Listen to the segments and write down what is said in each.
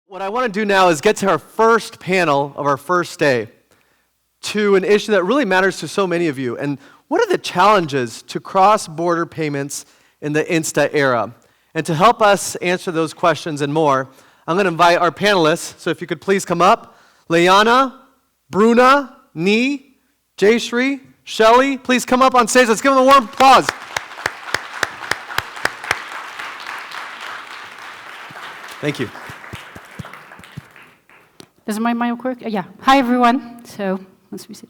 What I want to do now is get to our first panel of our first day, to an issue that really matters to so many of you. And what are the challenges to cross-border payments in the Insta era? And to help us answer those questions and more, I'm going to invite our panelists. So if you could please come up. Layanah, Bruna, Nyi, Jayshree, Shelley, please come up on stage. Let's give them a warm applause. Thank you. Does my mic work? Yeah. Hi, everyone. So, let's see.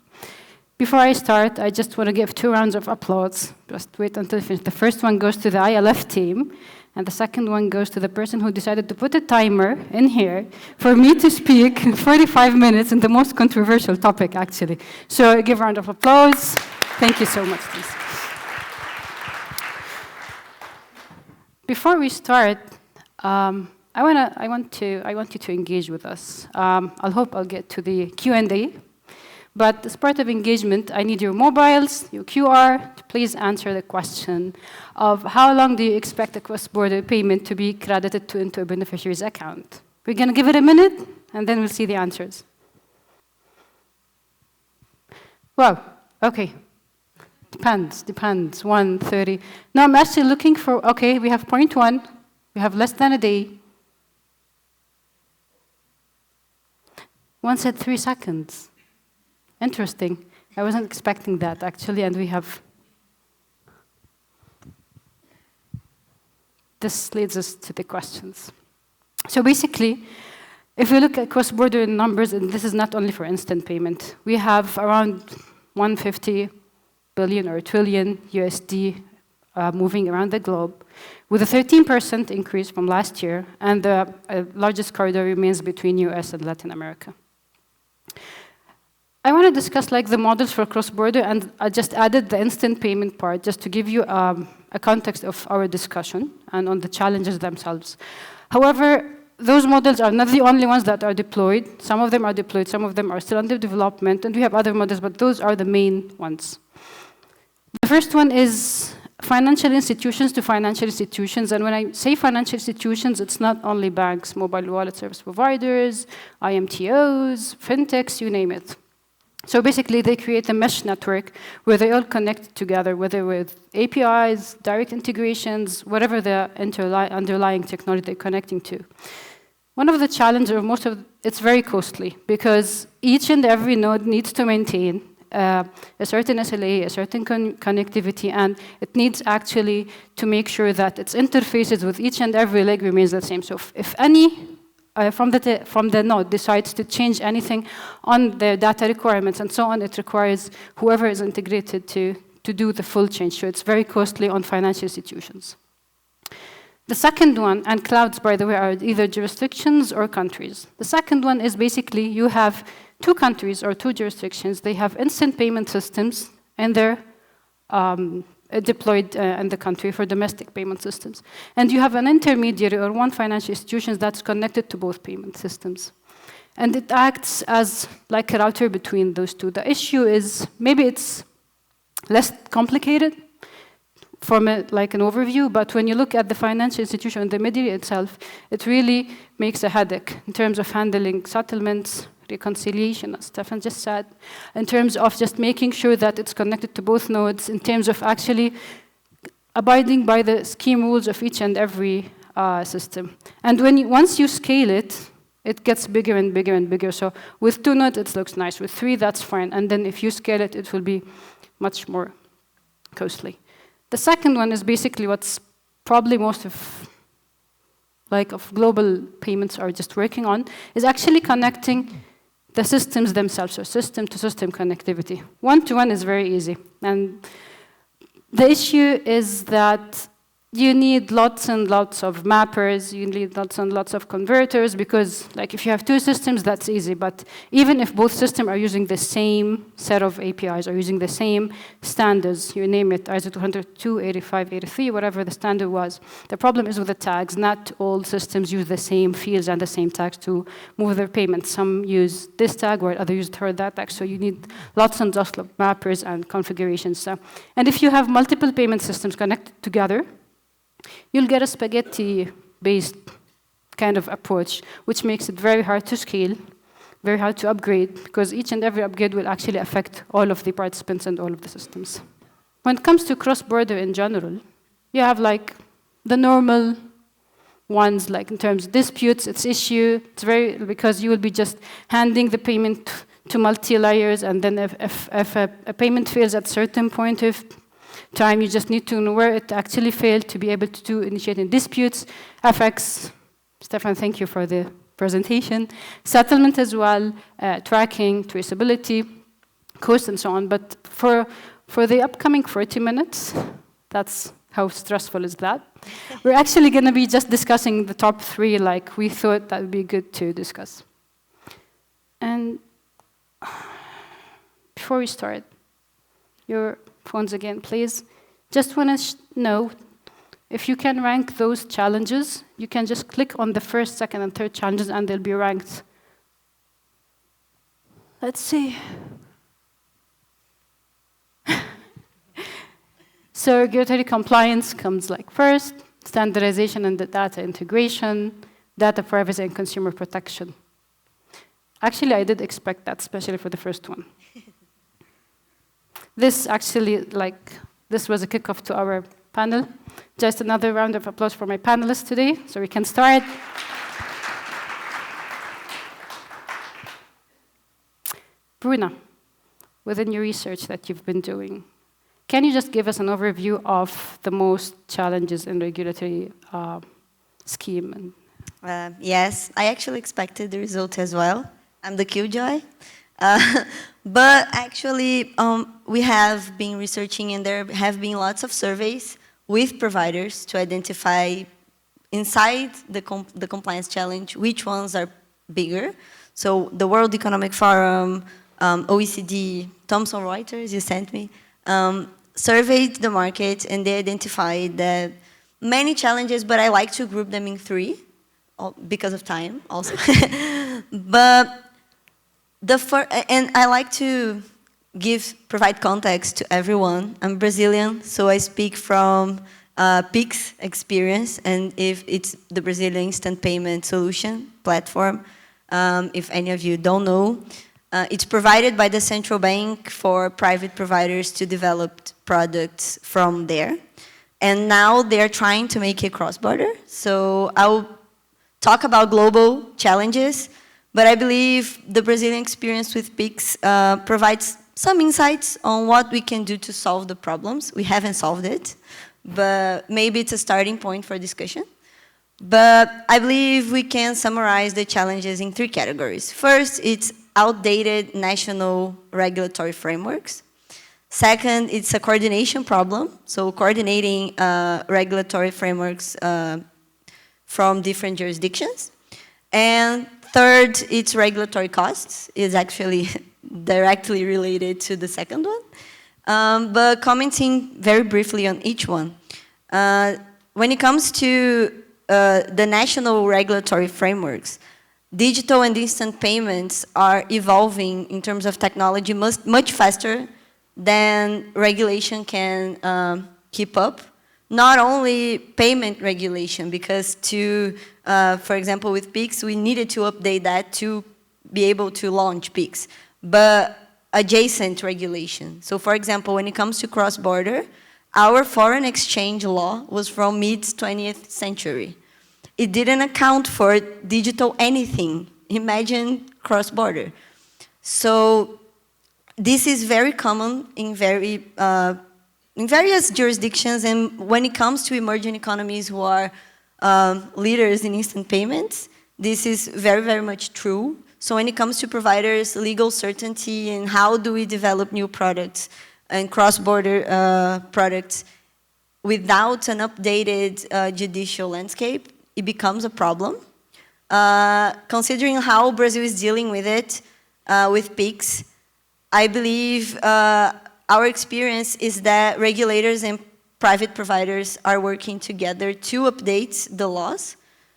Before I start, I just want to give 2 rounds of applause. Just wait until I finish. The first one goes to the ILF team, and the second one goes to the person who decided to put a timer in here for me to speak in 45 minutes in the most controversial topic, actually. So, give a round of applause. Thank you so much, please. Before we start, I want you to engage with us. I hope I'll get to the Q&A. But as part of engagement, I need your mobiles, your QR, to please answer the question of how long do you expect a cross-border payment to be credited into a beneficiary's account? We're going to give it a minute, and then we'll see the answers. Wow, okay. Depends. 1:30. No, I'm actually looking for, okay, we have 0.1. We have less than a day. One said 3 seconds. Interesting. I wasn't expecting that, actually, and we have... This leads us to the questions. So basically, if we look at cross-border numbers, and this is not only for instant payment, we have around 150 billion or trillion USD moving around the globe, with a 13% increase from last year, and the largest corridor remains between US and Latin America. I want to discuss the models for cross-border, and I just added the instant payment part just to give you a context of our discussion and on the challenges themselves. However, those models are not the only ones that are deployed. Some of them are deployed, some of them are still under development, and we have other models, but those are the main ones. The first one is financial institutions to financial institutions, and when I say financial institutions, it's not only banks, mobile wallet service providers, IMTOs, fintechs, you name it. So basically, they create a mesh network where they all connect together, whether with APIs, direct integrations, whatever the underlying technology they're connecting to. One of the challenges, it's very costly, because each and every node needs to maintain a certain SLA, a certain connectivity, and it needs actually to make sure that its interfaces with each and every leg remains the same. So if any from the node decides to change anything on the data requirements and so on, it requires whoever is integrated to do the full change. So it's very costly on financial institutions. The second one, and clouds, by the way, are either jurisdictions or countries. The second one is basically you have 2 countries or 2 jurisdictions. They have instant payment systems, and they're deployed in the country for domestic payment systems. And you have an intermediary or one financial institution that's connected to both payment systems. And it acts as like a router between those 2. The issue is maybe it's less complicated from like an overview, but when you look at the financial institution and the intermediary itself, it really makes a headache in terms of handling settlements, reconciliation, as Stefan just said, in terms of just making sure that it's connected to both nodes, in terms of actually abiding by the scheme rules of each and every system. And once you scale it, it gets bigger and bigger and bigger. So with 2 nodes, it looks nice. With 3, that's fine. And then if you scale it, it will be much more costly. The second one is basically what's probably most of global payments are just working on, is actually connecting the systems themselves, so system-to-system connectivity. One-to-one is very easy. And the issue is that you need lots and lots of mappers, you need lots and lots of converters, because if you have 2 systems, that's easy. But even if both systems are using the same set of APIs, or using the same standards, you name it, ISO 202, 85, 83, whatever the standard was, the problem is with the tags. Not all systems use the same fields and the same tags to move their payments. Some use this tag, or others use that tag. So you need lots and lots of mappers and configurations. And if you have multiple payment systems connected together, you'll get a spaghetti-based kind of approach, which makes it very hard to scale, very hard to upgrade, because each and every upgrade will actually affect all of the participants and all of the systems. When it comes to cross-border in general, you have like the normal ones, like in terms of disputes, it's issue, because you will be just handing the payment to multi-layers, and then if a payment fails at a certain point of time, you just need to know where it actually failed to be able to initiate disputes, FX. Stefan, thank you for the presentation. Settlement as well, tracking, traceability, cost, and so on. But for the upcoming 40 minutes, that's how stressful is that? We're actually going to be just discussing the top 3, like we thought that would be good to discuss. And before we start, your phones again, please. Just want to know, if you can rank those challenges, you can just click on the first, second, and third challenges, and they'll be ranked. Let's see. So regulatory compliance comes like first, standardization and the data integration, data privacy and consumer protection. Actually, I did expect that, especially for the first one. This actually, this was a kickoff to our panel. Just another round of applause for my panelists today, so we can start. Bruna, within your research that you've been doing, can you just give us an overview of the most challenges in regulatory scheme? Yes, I actually expected the result as well. I'm the killjoy. But actually, we have been researching, and there have been lots of surveys with providers to identify inside the compliance challenge which ones are bigger. So the World Economic Forum, OECD, Thomson Reuters, you sent me, surveyed the market, and they identified that many challenges, but I like to group them in 3 because of time also. But and I like to provide context to everyone. I'm Brazilian, so I speak from PIX experience, and if it's the Brazilian instant payment solution platform, if any of you don't know, it's provided by the central bank for private providers to develop products from there. And now they're trying to make it cross-border. So I'll talk about global challenges, but I believe the Brazilian experience with PIX provides some insights on what we can do to solve the problems. We haven't solved it, but maybe it's a starting point for discussion. But I believe we can summarize the challenges in 3 categories. First, it's outdated national regulatory frameworks. Second, it's a coordination problem, so coordinating regulatory frameworks from different jurisdictions. And third, it's regulatory costs. It's actually directly related to the second one. But commenting very briefly on each one. When it comes to the national regulatory frameworks, digital and instant payments are evolving in terms of technology much faster than regulation can keep up. Not only payment regulation, because for example, with PIX, we needed to update that to be able to launch PIX, but adjacent regulation. So for example, when it comes to cross-border, our foreign exchange law was from mid-20th century. It didn't account for digital anything. Imagine cross-border. So this is very common in various jurisdictions, and when it comes to emerging economies who are leaders in instant payments, this is very, very much true. So when it comes to providers, legal certainty, and how do we develop new products and cross-border products without an updated judicial landscape, it becomes a problem. Considering how Brazil is dealing with it, with PIX, I believe our experience is that regulators and private providers are working together to update the laws.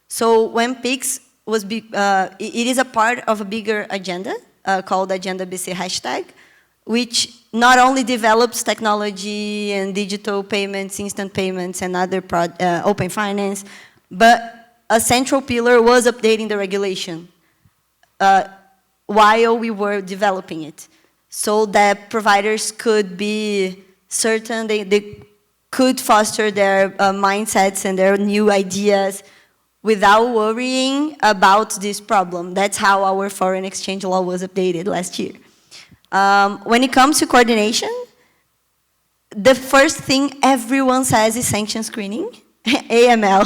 So when PIX was, it is a part of a bigger agenda called Agenda BC #, which not only develops technology and digital payments, instant payments, and other open finance, but a central pillar was updating the regulation while we were developing it, so that providers could be certain they could foster their mindsets and their new ideas without worrying about this problem. That's how our foreign exchange law was updated last year. When it comes to coordination, the first thing everyone says is sanction screening, AML,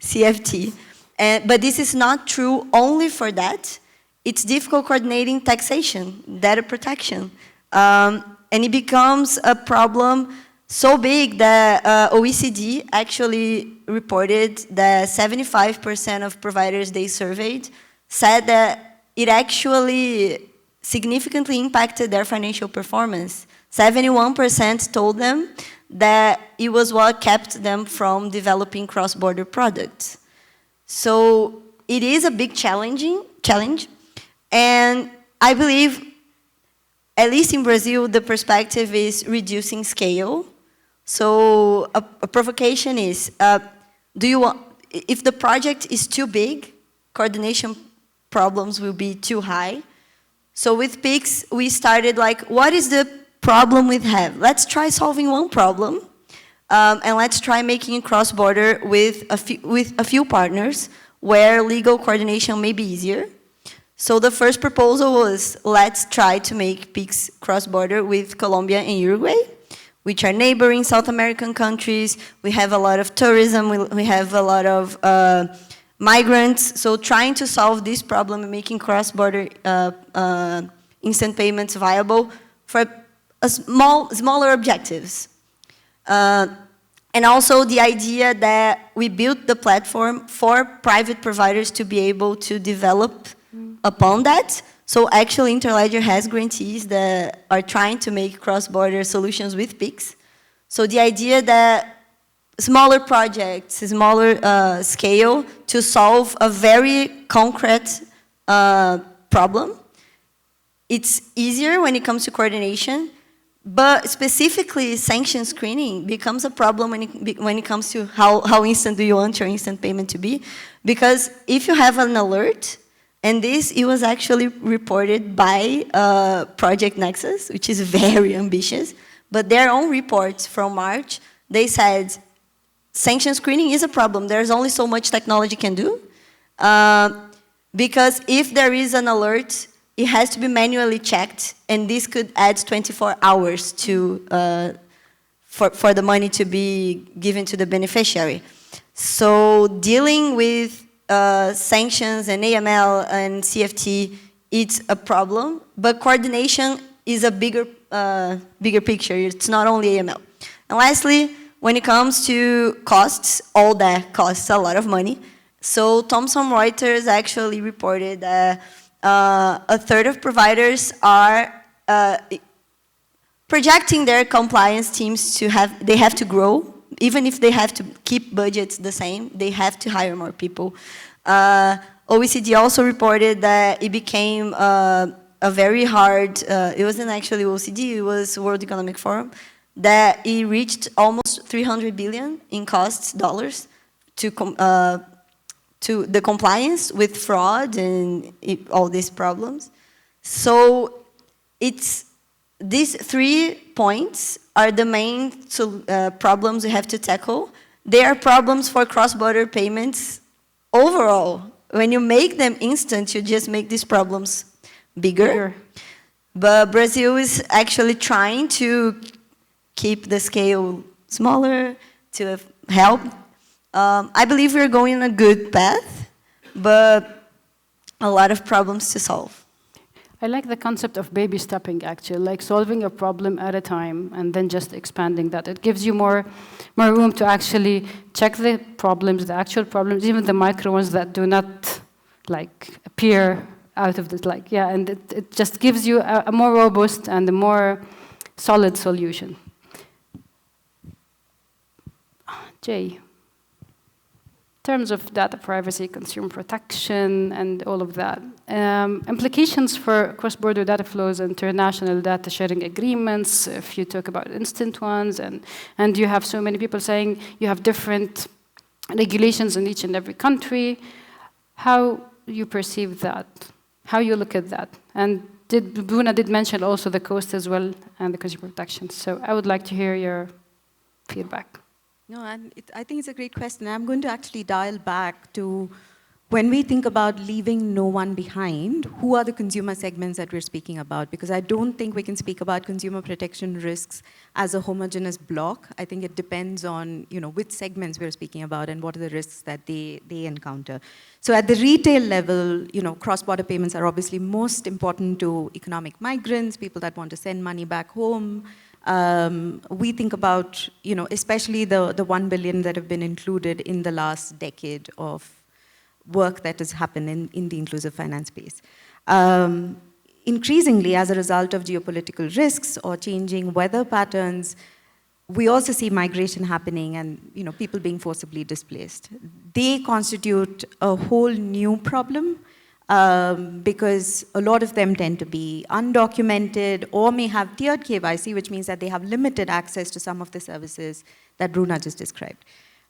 CFT. But this is not true only for that. It's difficult coordinating taxation, data protection. And it becomes a problem so big that OECD actually reported that 75% of providers they surveyed said that it actually significantly impacted their financial performance. 71% told them that it was what kept them from developing cross-border products. So it is a big challenge, and I believe, at least in Brazil, the perspective is reducing scale. So a provocation is, if the project is too big, coordination problems will be too high. So with PIX, we started like, what is the problem we have? Let's try solving one problem, and let's try making it cross-border with a few partners where legal coordination may be easier. So the first proposal was, let's try to make PIX cross-border with Colombia and Uruguay, which are neighboring South American countries. We have a lot of tourism, we have a lot of migrants. So trying to solve this problem and making cross-border instant payments viable for smaller objectives. And also the idea that we built the platform for private providers to be able to develop upon that. So actually Interledger has grantees that are trying to make cross-border solutions with PIX. So the idea that smaller projects, smaller scale to solve a very concrete problem, it's easier when it comes to coordination. But specifically, sanction screening becomes a problem when it comes to how instant do you want your instant payment to be. Because if you have an alert, and it was actually reported by Project Nexus, which is very ambitious, but their own reports from March, they said, sanction screening is a problem. There's only so much technology can do. Because if there is an alert, it has to be manually checked, and this could add 24 hours for the money to be given to the beneficiary. So dealing with sanctions and AML and CFT, it's a problem, but coordination is a bigger picture. It's not only AML. And lastly, when it comes to costs, all that costs a lot of money. So Thomson Reuters actually reported that a third of providers are projecting their compliance teams to they have to grow. Even if they have to keep budgets the same, they have to hire more people. OECD also reported that it became a very hard, it wasn't actually OECD, it was World Economic Forum, that it reached almost 300 billion in costs, dollars, to the compliance with fraud and all these problems. So these 3 points are the main problems we have to tackle. They are problems for cross-border payments overall. When you make them instant, you just make these problems bigger. But Brazil is actually trying to keep the scale smaller, to help. I believe we're going on a good path, but a lot of problems to solve. I like the concept of baby stepping, actually, like solving a problem at a time and then just expanding that. It gives you more room to actually check the problems, the actual problems, even the micro ones that do not like appear out of this, like, yeah, and it just gives you a more robust and a more solid solution. Jay. In terms of data privacy, consumer protection, and all of that. Implications for cross-border data flows, international data sharing agreements, if you talk about instant ones, and you have so many people saying you have different regulations in each and every country. How you perceive that, how you look at that. And Bruna did mention also the cost as well and the consumer protection. So I would like to hear your feedback. No, and I think it's a great question. I'm going to actually dial back to when we think about leaving no one behind, who are the consumer segments that we're speaking about? Because I don't think we can speak about consumer protection risks as a homogeneous block. I think it depends on which segments we're speaking about and what are the risks that they encounter. So at the retail level, cross-border payments are obviously most important to economic migrants, people that want to send money back home. We think about, especially the 1 billion that have been included in the last decade of work that has happened in the inclusive finance space. Increasingly, as a result of geopolitical risks or changing weather patterns, we also see migration happening and people being forcibly displaced. They constitute a whole new problem because a lot of them tend to be undocumented or may have tiered KYC, which means that they have limited access to some of the services that Bruna just described.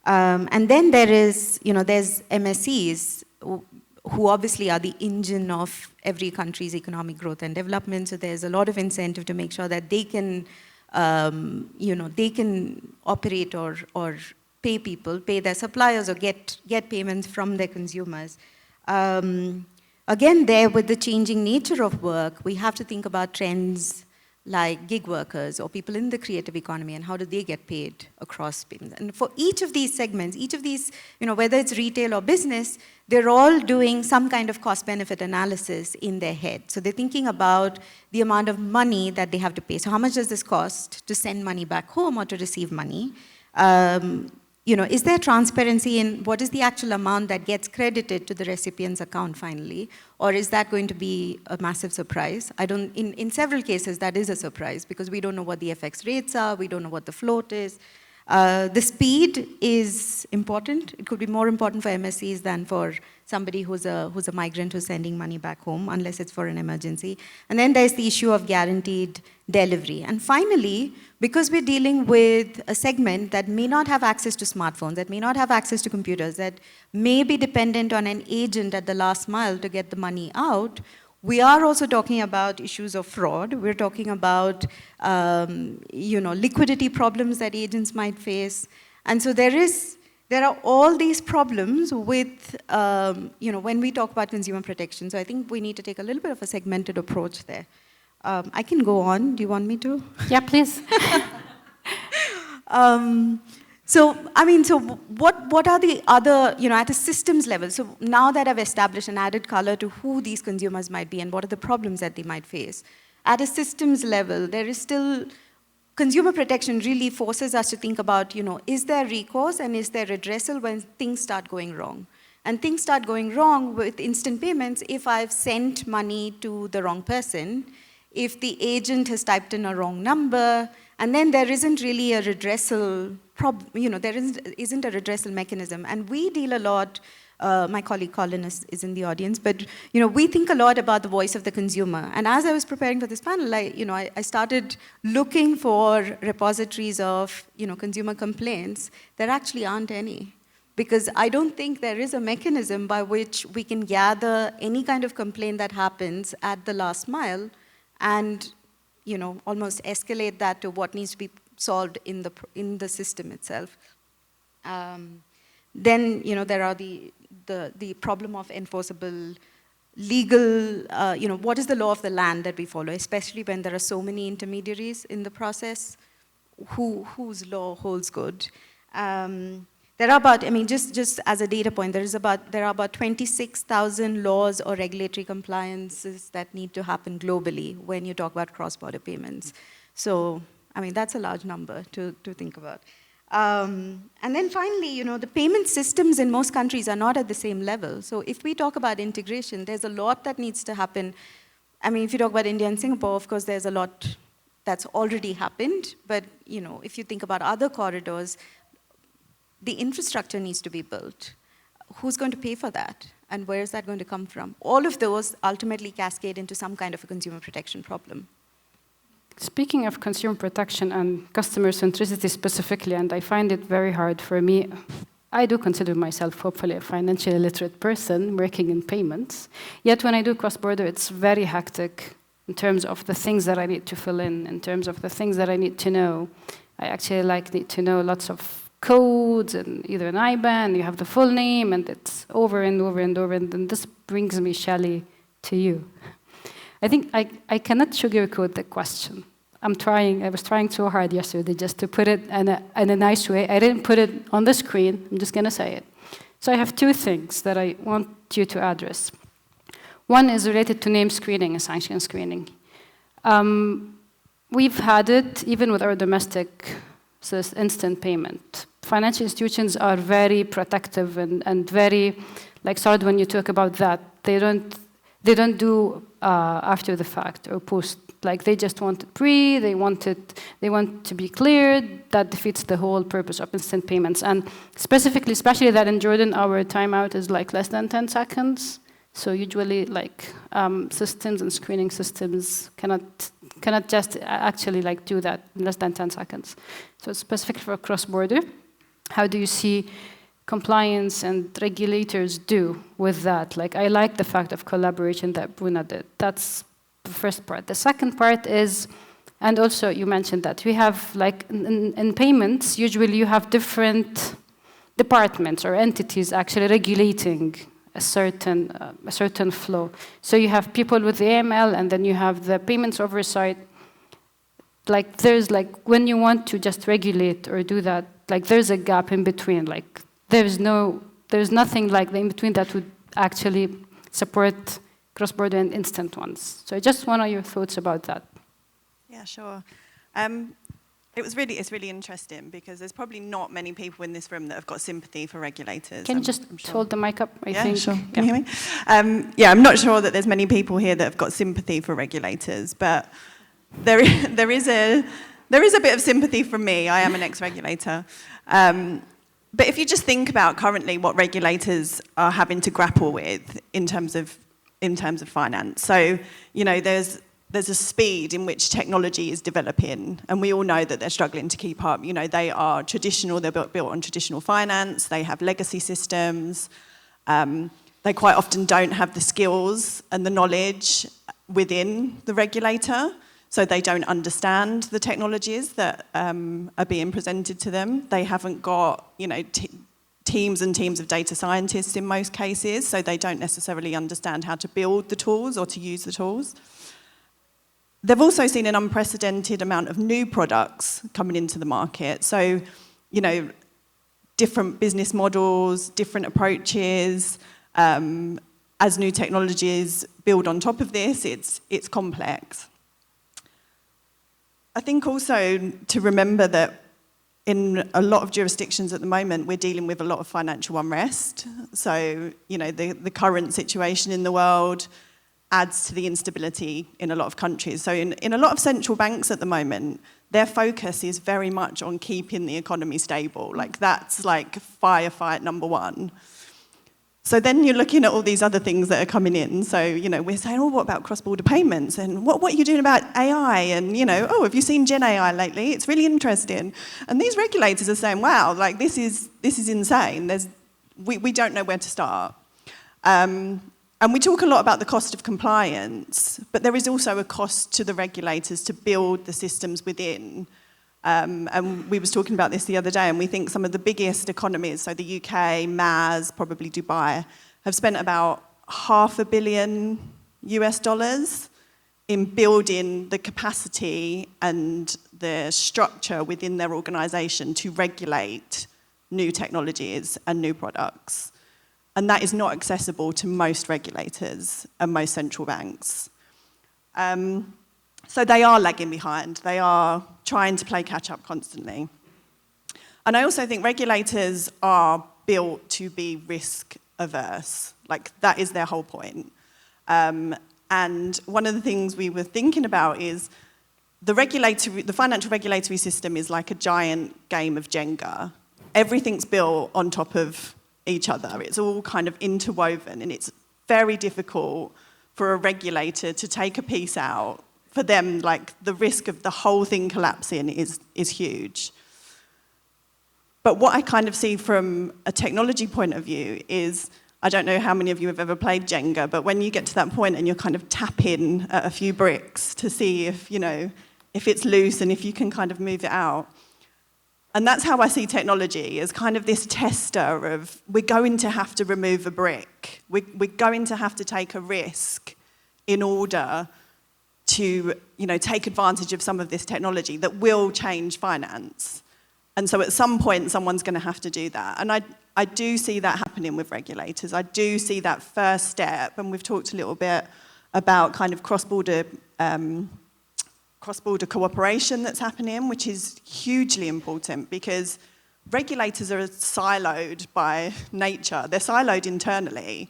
And then there's MSCs who obviously are the engine of every country's economic growth and development. So there's a lot of incentive to make sure that they can, they can operate or pay people, pay their suppliers, or get payments from their consumers. Again, there with the changing nature of work, we have to think about trends like gig workers or people in the creative economy and how do they get paid across payments. And for each of these segments, each of these, whether it's retail or business, they're all doing some kind of cost-benefit analysis in their head. So they're thinking about the amount of money that they have to pay. So how much does this cost to send money back home or to receive money? Is there transparency in what is the actual amount that gets credited to the recipient's account finally? Or is that going to be a massive surprise? In several cases, that is a surprise because we don't know what the FX rates are, we don't know what the float is. The speed is important. It could be more important for MSCs than for somebody who's a migrant who's sending money back home, unless it's for an emergency. And then there's the issue of guaranteed delivery. And finally, because we're dealing with a segment that may not have access to smartphones, that may not have access to computers, that may be dependent on an agent at the last mile to get the money out, we are also talking about issues of fraud. We're talking about liquidity problems that agents might face. And so there are all these problems with, when we talk about consumer protection. So I think we need to take a little bit of a segmented approach there. I can go on. Do you want me to? Yeah, please. So what are the other, at a systems level, so now that I've established and added color to who these consumers might be and what are the problems that they might face, at a systems level, there is still, consumer protection really forces us to think about, is there recourse and is there redressal when things start going wrong? And things start going wrong with instant payments if I've sent money to the wrong person, if the agent has typed in a wrong number, and then there isn't really a redressal there isn't a redressal mechanism. And we deal a lot, my colleague Colin is in the audience, but we think a lot about the voice of the consumer. And as I was preparing for this panel, I started looking for repositories of consumer complaints. There actually aren't any. Because I don't think there is a mechanism by which we can gather any kind of complaint that happens at the last mile and almost escalate that to what needs to be solved in the system itself. Then there are the problem of enforceable legal, what is the law of the land that we follow, especially when there are so many intermediaries in the process, whose law holds good. There are about, just as a data point, there are about 26,000 laws or regulatory compliances that need to happen globally when you talk about cross-border payments. So, that's a large number to think about. And then finally, the payment systems in most countries are not at the same level. So if we talk about integration, there's a lot that needs to happen. If you talk about India and Singapore, of course, there's a lot that's already happened. But, if you think about other corridors, the infrastructure needs to be built. Who's going to pay for that? And where is that going to come from? All of those ultimately cascade into some kind of a consumer protection problem. Speaking of consumer protection and customer centricity specifically, and I find it very hard for me I do consider myself hopefully a financially literate person working in payments. Yet when I do cross-border, it's very hectic in terms of the things that I need to fill in terms of the things that I need to know. I actually need to know lots of codes and either an IBAN, you have the full name, and it's over and over and over. And then this brings me, Shelley, to you. I think I cannot sugarcoat the question. I was trying so hard yesterday just to put it in a nice way. I didn't put it on the screen, I'm just gonna say it. So I have two things that I want you to address. One is related to name screening and sanction screening. We've had it even with our domestic instant payment. Financial institutions are very protective and very, like Sard, when you talk about that, they don't do after the fact or post. Like they just want it pre, they want to be cleared. That defeats the whole purpose of instant payments. And specifically, especially that in Jordan, our timeout is like less than 10 seconds. So usually, like systems and screening systems cannot just actually like do that in less than 10 seconds. So it's specific for cross-border. How do you see compliance and regulators do with that? Like I like the fact of collaboration that Bruna did. That's the first part. The second part is, and also you mentioned that we have like in payments, usually you have different departments or entities actually regulating a certain flow. So you have people with the AML, and then you have the payments oversight. Like there's like when you want to just regulate or do that, like there's a gap in between. Like there's nothing like the in between that would actually support cross-border and instant ones. So I just want your thoughts about that. Yeah, sure. It's really interesting because there's probably not many people in this room that have got sympathy for regulators. Can you just hold the mic up? I think. Sure. Can you hear me? I'm not sure that there's many people here that have got sympathy for regulators, but there is a bit of sympathy from me. I am an ex-regulator. But if you just think about currently what regulators are having to grapple with in terms of finance. So, there's a speed in which technology is developing, and we all know that they're struggling to keep up. They are traditional, they're built on traditional finance, they have legacy systems, they quite often don't have the skills and the knowledge within the regulator, so they don't understand the technologies that are being presented to them. They haven't got, teams and teams of data scientists in most cases, so they don't necessarily understand how to build the tools or to use the tools. They've also seen an unprecedented amount of new products coming into the market. So, different business models, different approaches. As new technologies build on top of this, it's complex. I think also to remember that in a lot of jurisdictions at the moment, we're dealing with a lot of financial unrest. So, the current situation in the world adds to the instability in a lot of countries. So in a lot of central banks at the moment, their focus is very much on keeping the economy stable. Like that's like firefight number one. So then you're looking at all these other things that are coming in. So, we're saying, what about cross-border payments? And what are you doing about AI? And, have you seen Gen AI lately? It's really interesting. And these regulators are saying, wow, like this is insane. We don't know where to start. And we talk a lot about the cost of compliance, but there is also a cost to the regulators to build the systems within. And we was talking about this the other day, and we think some of the biggest economies, so the UK, MAS, probably Dubai, have spent about $500 million in building the capacity and the structure within their organisation to regulate new technologies and new products. And that is not accessible to most regulators and most central banks. So they are lagging behind. They are trying to play catch up constantly. And I also think regulators are built to be risk averse. Like that is their whole point. And one of the things we were thinking about is the financial regulatory system is like a giant game of Jenga. Everything's built on top of each other. It's all kind of interwoven, and it's very difficult for a regulator to take a piece out. For them, like the risk of the whole thing collapsing is huge. But what I kind of see from a technology point of view is, I don't know how many of you have ever played Jenga, but when you get to that point and you're kind of tapping at a few bricks to see if, if it's loose and if you can kind of move it out. And that's how I see technology, as kind of this tester of, we're going to have to remove a brick. We're going to have to take a risk in order to, take advantage of some of this technology that will change finance. And so at some point, someone's going to have to do that. And I do see that happening with regulators. I do see that first step, and we've talked a little bit about kind of cross-border cooperation that's happening, which is hugely important because regulators are siloed by nature. They're siloed internally.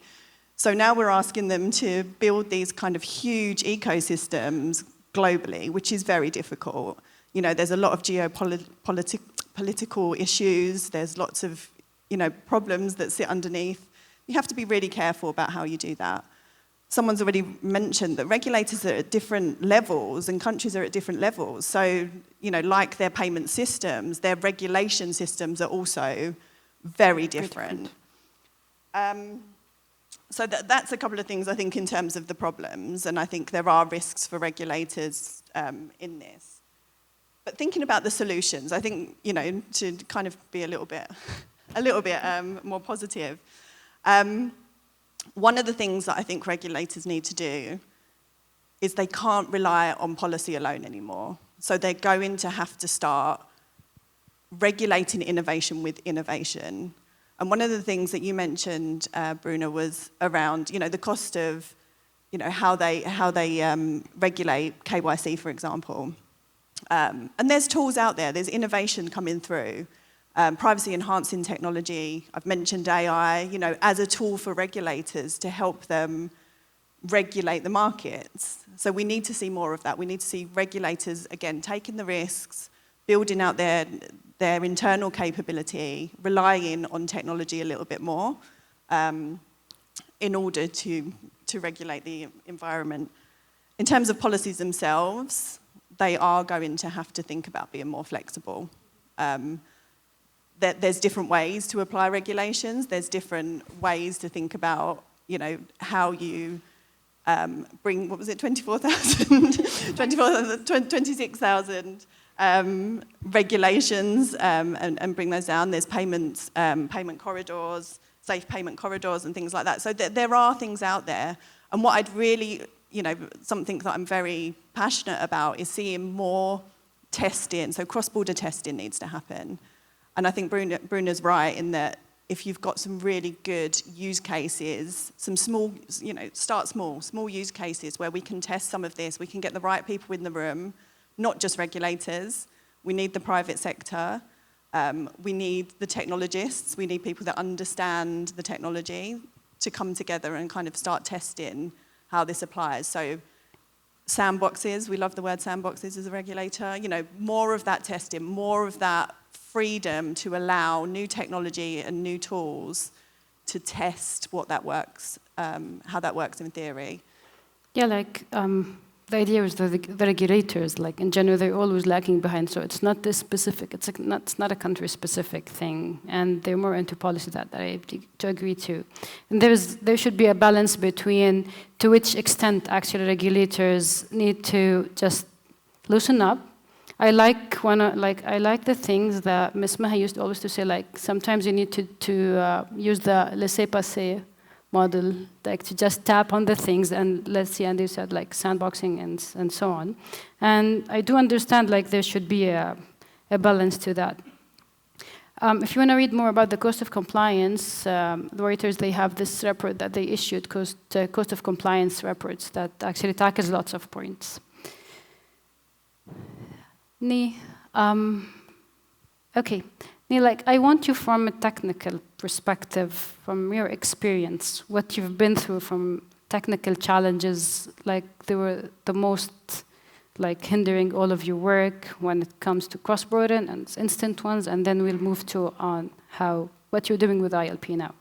So now we're asking them to build these kind of huge ecosystems globally, which is very difficult. There's a lot of political issues. There's lots of, problems that sit underneath. You have to be really careful about how you do that. Someone's already mentioned that regulators are at different levels and countries are at different levels. So, like their payment systems, their regulation systems are also very different. So that's a couple of things, I think, in terms of the problems, and I think there are risks for regulators in this. But thinking about the solutions, I think, to kind of be a little bit more positive, one of the things that I think regulators need to do is they can't rely on policy alone anymore. So they're going to have to start regulating innovation with innovation. And one of the things that you mentioned, Bruna, was around, the cost of, how they regulate KYC, for example. And there's tools out there. There's innovation coming through. Privacy-enhancing technology. I've mentioned AI, as a tool for regulators to help them regulate the markets. So we need to see more of that. We need to see regulators, again, taking the risks, building out their internal capability, relying on technology a little bit more in order to regulate the environment. In terms of policies themselves, they are going to have to think about being more flexible. There's different ways to apply regulations. There's different ways to think about, how you bring, 26,000 regulations and bring those down. There's payment corridors, safe payment corridors and things like that. So there are things out there. And what I'd really, something that I'm very passionate about is seeing more testing. So cross-border testing needs to happen. And I think Bruna's right in that if you've got some really good use cases, some small, start small use cases where we can test some of this, we can get the right people in the room, not just regulators. We need the private sector. We need the technologists. We need people that understand the technology to come together and kind of start testing how this applies. So sandboxes, we love the word sandboxes as a regulator. More of that testing, more of that freedom to allow new technology and new tools to test what that works, how that works in theory. Yeah, the idea is the regulators, in general, they're always lagging behind. So it's not this specific, it's not a country-specific thing. And they're more into policy that I to agree to. And there should be a balance between to which extent actually regulators need to just loosen up. I like the things that Ms. Maha used always to say, sometimes you need to use the laissez-passer model, to just tap on the things and let's see, and they said sandboxing and so on. And I do understand there should be a balance to that. If you want to read more about the cost of compliance, the Reuters, they have this report that they issued, cost of compliance reports, that actually tackles lots of points. Nyi, okay. Nyi, I want you from a technical perspective, from your experience, what you've been through from technical challenges, they were the most hindering all of your work when it comes to cross-border and instant ones, and then we'll move to what you're doing with ILP now.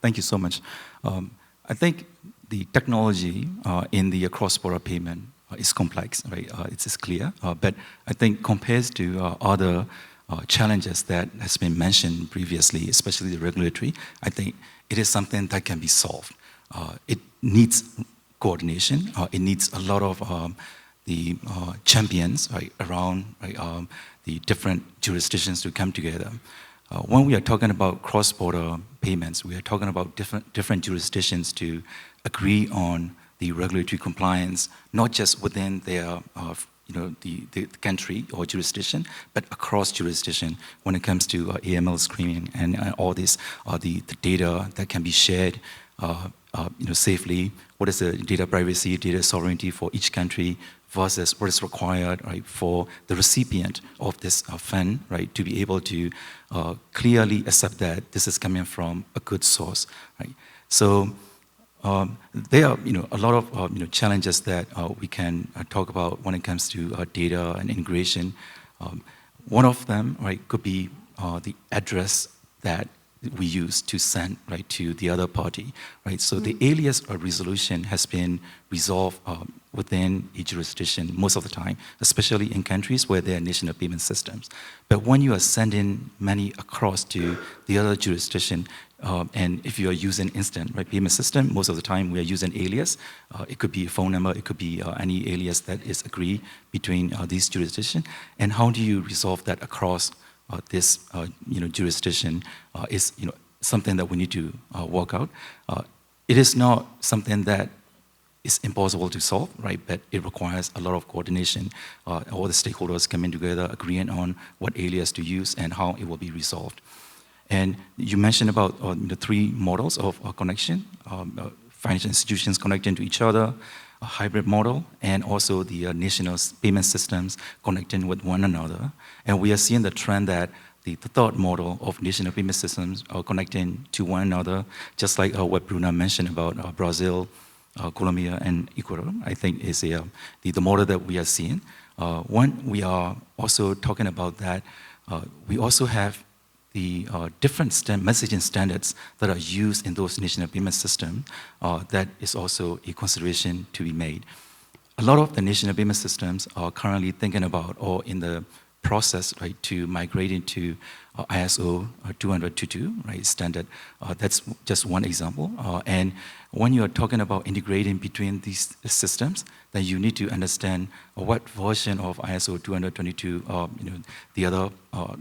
Thank you so much. I think the technology in the cross-border payment is complex, right? It's clear, but I think compared to other challenges that has been mentioned previously, especially the regulatory, I think it is something that can be solved. It needs coordination. It needs a lot of the champions around the different jurisdictions to come together. When we are talking about cross-border payments, we are talking about different jurisdictions to agree on the regulatory compliance, not just within their the country or jurisdiction, but across jurisdiction when it comes to AML screening and all this, the data that can be shared safely. What is the data privacy, data sovereignty for each country versus what is required for the recipient of this fund, to be able to clearly accept that this is coming from a good source, So there are a lot of challenges that we can talk about when it comes to data and integration. One of them could be the address that we use to send to the other party, So the alias resolution has been resolved within a jurisdiction most of the time, especially in countries where there are national payment systems. But when you are sending money across to the other jurisdiction, and if you are using instant payment system, most of the time we are using alias. It could be a phone number, it could be any alias that is agreed between these jurisdictions. And how do you resolve that across this jurisdiction is something that we need to work out. It is not something that is impossible to solve, but it requires a lot of coordination. All the stakeholders coming together, agreeing on what alias to use and how it will be resolved. And you mentioned about the three models of connection, financial institutions connecting to each other, a hybrid model, and also the national payment systems connecting with one another. And we are seeing the trend that the third model of national payment systems are connecting to one another, just like what Bruna mentioned about Brazil, Colombia, and Ecuador, I think is the model that we are seeing. When we are also talking about that, we also have the different messaging standards that are used in those national payment systems, that is also a consideration to be made. A lot of the national payment systems are currently thinking about or in the process to migrate into ISO 20022 standard. That's just one example. And when you are talking about integrating between these systems, then you need to understand what version of ISO 222 the other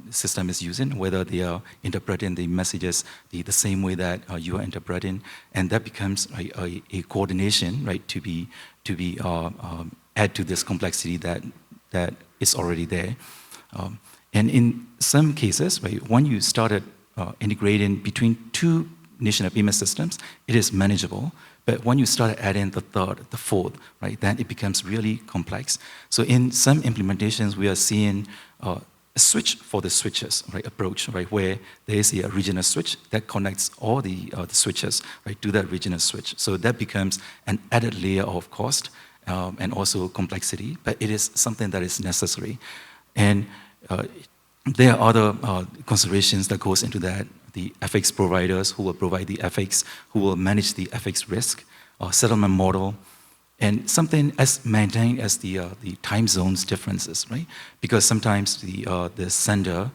system is using, whether they are interpreting the messages the same way that you are interpreting, and that becomes a coordination to be add to this complexity that is already there. And in some cases, when you started integrating between two national payment systems, it is manageable. But when you start adding the third, the fourth, then it becomes really complex. So in some implementations, we are seeing a switch for the switches approach, where there is a regional switch that connects all the switches to that regional switch. So that becomes an added layer of cost and also complexity, but it is something that is necessary. And there are other considerations that goes into that. The FX providers who will provide the FX, who will manage the FX risk, settlement model, and something as maintained as the time zones differences, Because sometimes the sender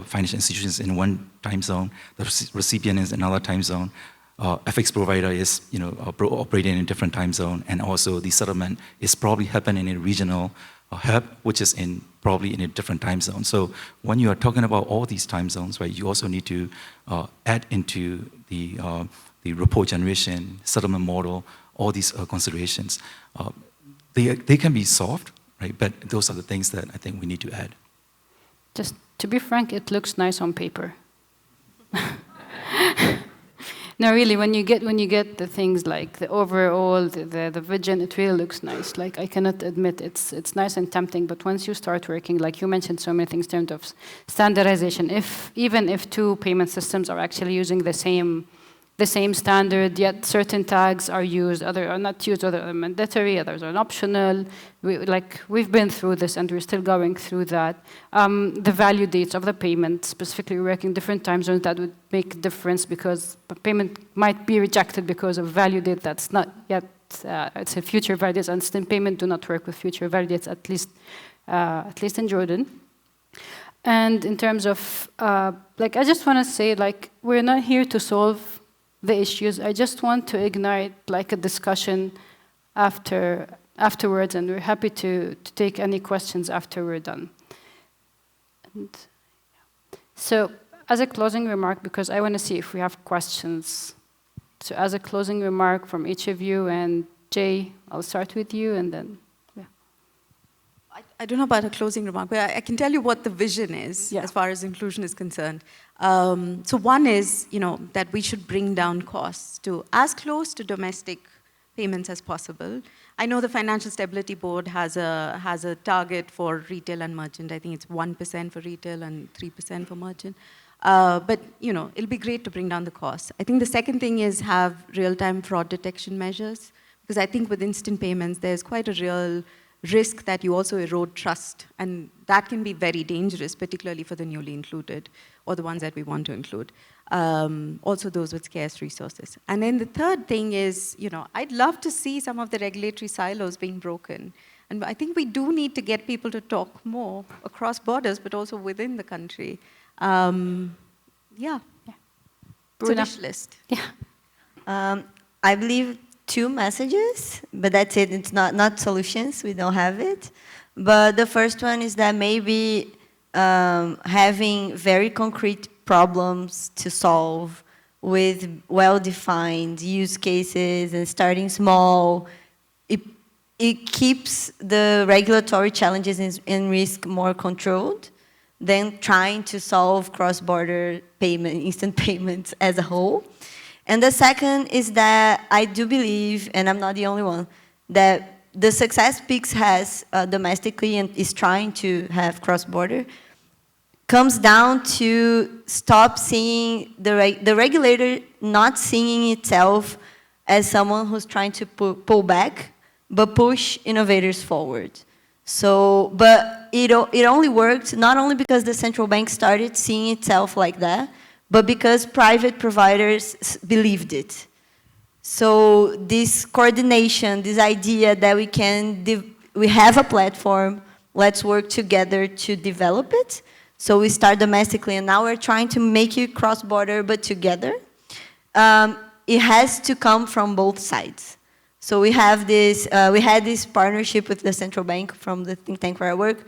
financial institutions in one time zone, the recipient is in another time zone. FX provider is operating in a different time zone, and also the settlement is probably happening in a regional hub, which is probably in a different time zone. So when you are talking about all these time zones, you also need to add into the report generation, settlement model, all these considerations. They can be solved, but those are the things that I think we need to add. Just to be frank, it looks nice on paper. No, really, when you get the things like the overall, the vision, it really looks nice. Like, I cannot admit it's nice and tempting, but once you start working, like you mentioned so many things in terms of standardization, even if two payment systems are actually using the same standard, yet certain tags are used, others are not used, others are mandatory, others are optional. We've been through this, and we're still going through that. The value dates of the payment, specifically working different time zones, that would make a difference, because payment might be rejected because of value date that's not yet, it's a future value dates, and instant payment do not work with future value dates, at least in Jordan. And in terms of, like, I just want to say, like, we're not here to solve the issues. I just want to ignite, like, a discussion afterwards, and we're happy to take any questions after we're done. And, so, as a closing remark, because I want to see if we have questions. So, as a closing remark from each of you, and Jay, I'll start with you, and then. I don't know about a closing remark, but I can tell you what the vision is as far as inclusion is concerned. So one is, that we should bring down costs to as close to domestic payments as possible. I know the Financial Stability Board has a target for retail and merchant. I think it's 1% for retail and 3% for merchant. But it'll be great to bring down the costs. I think the second thing is have real-time fraud detection measures, because I think with instant payments, there's quite a real risk that you also erode trust, and that can be very dangerous, particularly for the newly included or the ones that we want to include. Also those with scarce resources. And then the third thing is, I'd love to see some of the regulatory silos being broken. And I think we do need to get people to talk more across borders, but also within the country. Yeah. It's a wish list. Yeah. I believe 2 messages, but that's it. It's not solutions. We don't have it. But the first one is that maybe having very concrete problems to solve with well-defined use cases and starting small, it keeps the regulatory challenges and risk more controlled than trying to solve cross-border payment, instant payments as a whole. And the second is that I do believe, and I'm not the only one, that the success PIX has domestically and is trying to have cross-border comes down to stop seeing the regulator not seeing itself as someone who's trying to pull back, but push innovators forward. So, but it only worked not only because the central bank started seeing itself like that, but because private providers believed it. So this coordination, this idea that we have a platform, let's work together to develop it. So we start domestically, and now we're trying to make it cross-border, but together. It has to come from both sides. So we have this, we had this partnership with the central bank from the think tank where I work.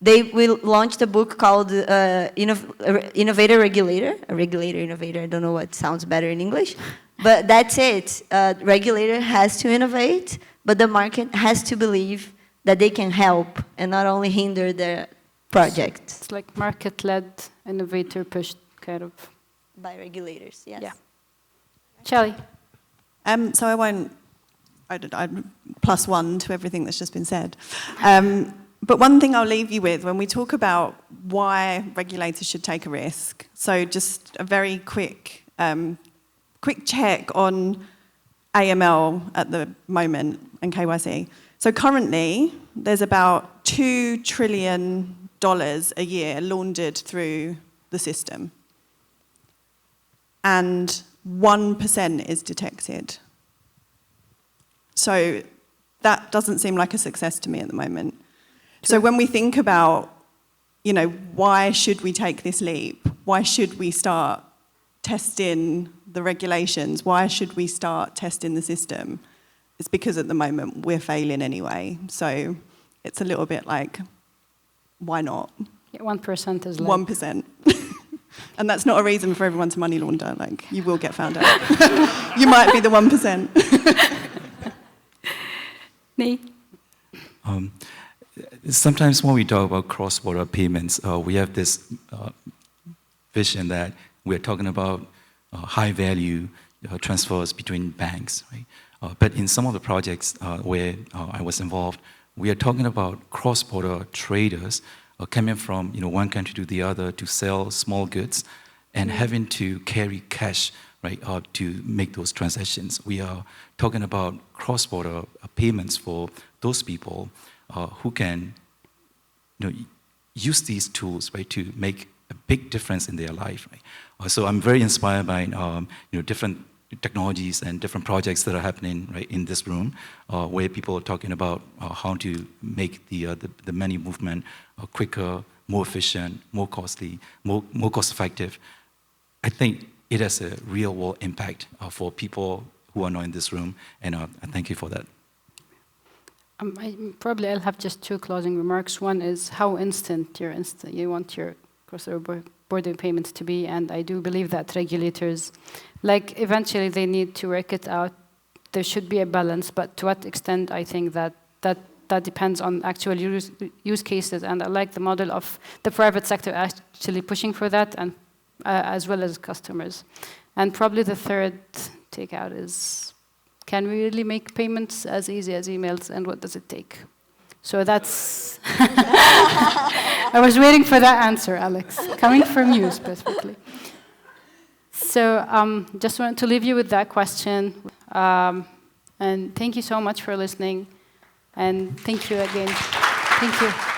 They will launch a book called Innovator Regulator, a regulator innovator. I don't know what sounds better in English, but that's it. Regulator has to innovate, but the market has to believe that they can help and not only hinder the project. It's like market-led, innovator-pushed kind of. By regulators, yes. Yeah. Shelley. So I'd +1 to everything that's just been said. But one thing I'll leave you with when we talk about why regulators should take a risk. So just a very quick check on AML at the moment and KYC. So currently, there's about $2 trillion a year laundered through the system. And 1% is detected. So that doesn't seem like a success to me at the moment. So when we think about, why should we take this leap? Why should we start testing the regulations? Why should we start testing the system? It's because at the moment we're failing anyway. So it's a little bit like, why not? Yeah, 1% is like 1%. And that's not a reason for everyone to money launder. Like, you will get found out. You might be the 1%. Nyi? Sometimes when we talk about cross-border payments, we have this vision that we're talking about high-value transfers between banks, right? But in some of the projects where I was involved, we are talking about cross-border traders coming from one country to the other to sell small goods and having to carry cash, right, to make those transactions. We are talking about cross-border payments for those people who can use these tools, right, to make a big difference in their life. Right? So I'm very inspired by different technologies and different projects that are happening right in this room, where people are talking about how to make the money movement quicker, more efficient, more costly, more cost-effective. I think it has a real-world impact for people who are not in this room, and I thank you for that. I'll have just two closing remarks. One is how instant you want your cross-border payments to be, and I do believe that regulators, eventually they need to work it out. There should be a balance, but to what extent, I think that depends on actual use cases, and I like the model of the private sector actually pushing for that, and as well as customers. And probably the third takeout is, can we really make payments as easy as emails, and what does it take? So that's... I was waiting for that answer, Alex, coming from you specifically. So just wanted to leave you with that question. And thank you so much for listening. And thank you again. Thank you.